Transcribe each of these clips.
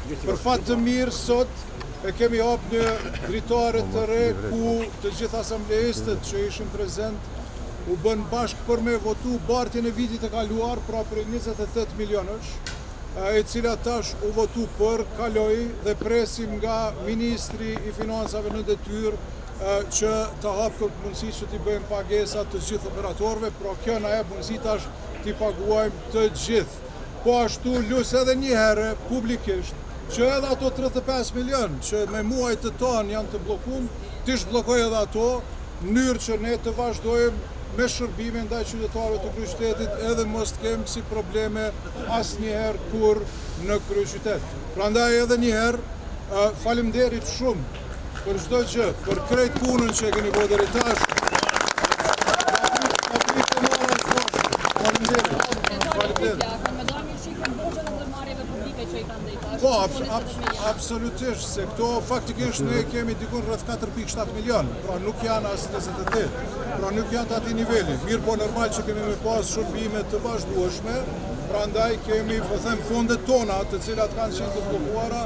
Për fat të mirë sot e kemi hap një dritare të re ku të gjithë asamblejistët që ishin prezent u bën bashkë për me votu bartjen e vitit të kaluar, pra për 28 milionësh, e cila tash u votu për kaloi dhe presim nga Ministri i Financave në detyrë që të hapë këtë mundësi që t'i bëjmë pagesat të gjithë operatorëve, pra kjo na jep mundësi tash t'i paguajmë të gjithë. Po ashtu lus edhe një herë publikisht që edhe ato 35 milion që me muaj të tonë janë të blokum, t'i shblokoj edhe ato, në mënyrë që ne të vazhdojmë me shërbime ndaj qytetarëve të kryeqytetit edhe mos të kemi si probleme asnjëherë kur në kryeqytet. Prandaj edhe një herë faleminderit shumë për çdo gjë, për krejt punën që e keni bërë deri tash. Po, absolutisht, se këto faktikisht ne kemi dikun rreth 4.7 milion, pra nuk janë as 28, pra nuk janë të ati niveli. Mirë po normal që kemi me pas shërbime të vazhdueshme, pra ndaj kemi, po them, fondet tona të cilat kanë qenë të blokuara,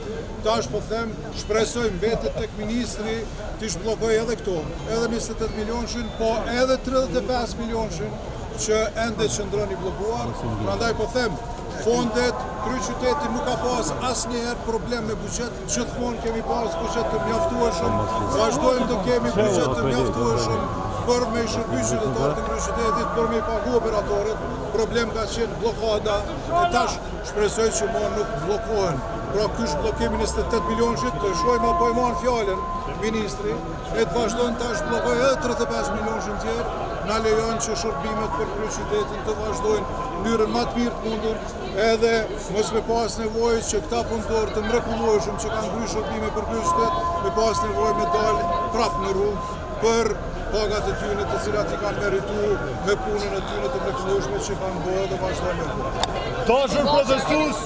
tash po them, shpresojmë mbetet tek ministri t'i shblokoj edhe këto, edhe 28 milionshin, po edhe 35 milionshin që ende qëndron i blokuar, pra ndaj po them, fondet, kryeqyteti nuk ka pas asnjëherë problem me buxhet, gjithmonë kemi pas buxhet të mjaftueshëm, vazhdojmë të kemi buxhet të mjaftueshëm për me shërbyer qytetarët e kryeqytetit, për me pagu operatorët. Problem ka qenë blokada, e tash shpresoj që më nuk bllokohen. Pra ky zhbllokim 28 milionshit, të shojmë apo e marr fjalën ministri, e të vazhdojnë tash bllokoj edhe 35 milionshit tjerë, na lejon që shërbimet për kryeqytetin të vazhdojnë në mënyrën më të mirë të mundur, edhe mos me pas nevojë që këta punëtorë të mrekullueshëm që kanë ngritur shërbime për kryeqytet, me pas nevojë me dalë prapë në rrugë për pagat e tyre të cilat i kanë merituar me punën e tyre të mrekullueshme që kanë bërë dhe vazhdojnë me bërë. Dashur protestues,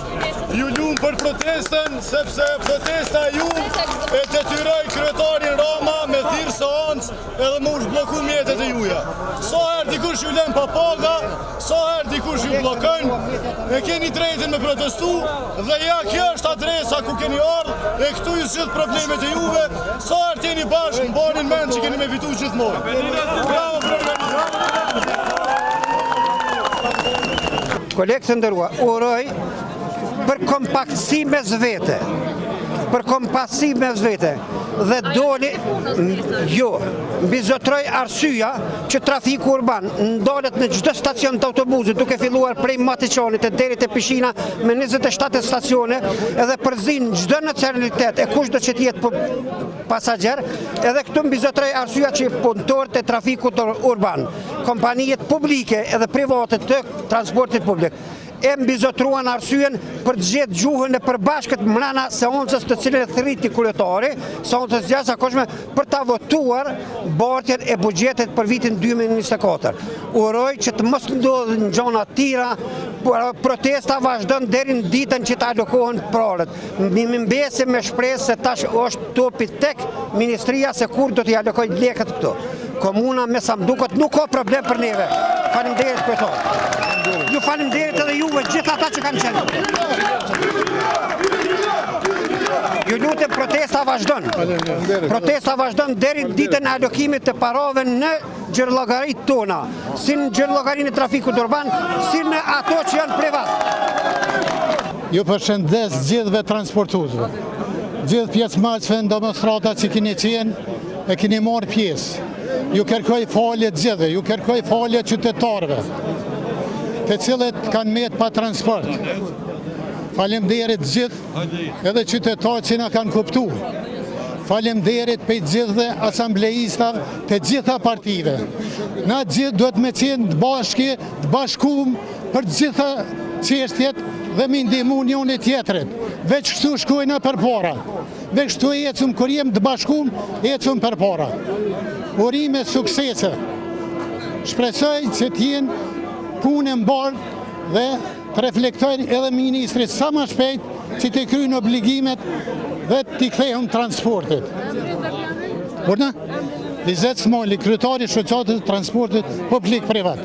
ju lumë për protestën, sepse protesta ju e detyroi kryetarin Rama me thirrë seancë edhe më u zhbloku mjetet e juja. Sa herë dikush ju lën pa paga, sa herë dikush ju bllokon, e keni drejtin me protestu dhe ja kjo është adresa ku keni ardhur e këtu ju zgjidh problemet e juve, sa herë jeni bashkë, mbani mend që keni me fitu gjithmonë. Kolegë të ndërua, uroj për kompaktësi mes vete, dhe doli, mbizotroj arsyeja që trafiku urban ndalet në çdo stacion të autobusit, duke filluar prej Matiçanit deri te Pishina me 27 stacione, edhe përzin çdo nacionalitet e kushdo që të jetë pasagjer, edhe këtu mbizotroj arsyeja që punëtorët e trafikut urban, kompanijet publike edhe private të transportit publik, e mbizotruan arsyen për të gjetë gjuhën e përbashkët mbrana seancës të cilën e thirriti kryetari, seancës jashtëzakonshme për ta votuar bartjen e buxhetit për vitin 2024. Uroj që të mos ndodhin gjëra të tilla, protesta vazhdon deri në ditën që të alokohen prorët. Mi mbesim me shpresë se tash është topi tek ministria se kur do t'i alokojnë lekët këtu. Komuna me sa mduket nuk ka problem për neve. Faleminderit kryetari. Ju faleminderit edhe juve gjithë ata që kanë qenë. Ju lutem, protesta vazhdon. Protesta vazhdon deri në ditën e alokimit të parave në gjirllogaritë tona, si në gjirllogarinë e trafikut urban, si në ato që janë privat. Ju përshëndes gjithëve transportuesve, gjithë pjesëmarrësve në demonstrata që keni qenë e keni marrë pjesë. Ju kërkoj falje gjithëve, ju kërkoj falje qytetarëve, të cilët kanë met pa transport. Faleminderit gjithë, edhe qytetarët që na kanë kuptuar. Faleminderit për gjithë asamblejistave të gjitha partive. Na gjithë duhet me qenë të bashkë, të bashkuar për të gjitha çështjet dhe me ndihmu njëri tjetrit. Veç kështu shkojna përpara. Veç kështu ecëm kur jemi të bashkuar, ecëm përpara. Urime suksese. Shpresoj që të jenë punë mbarë dhe të reflektojnë edhe ministrit sa më shpejt që të kryejnë obligimet dhe të kthehen transportit. Urna? Vizet Smoli, kryetari i shoqatës transportit publik privat.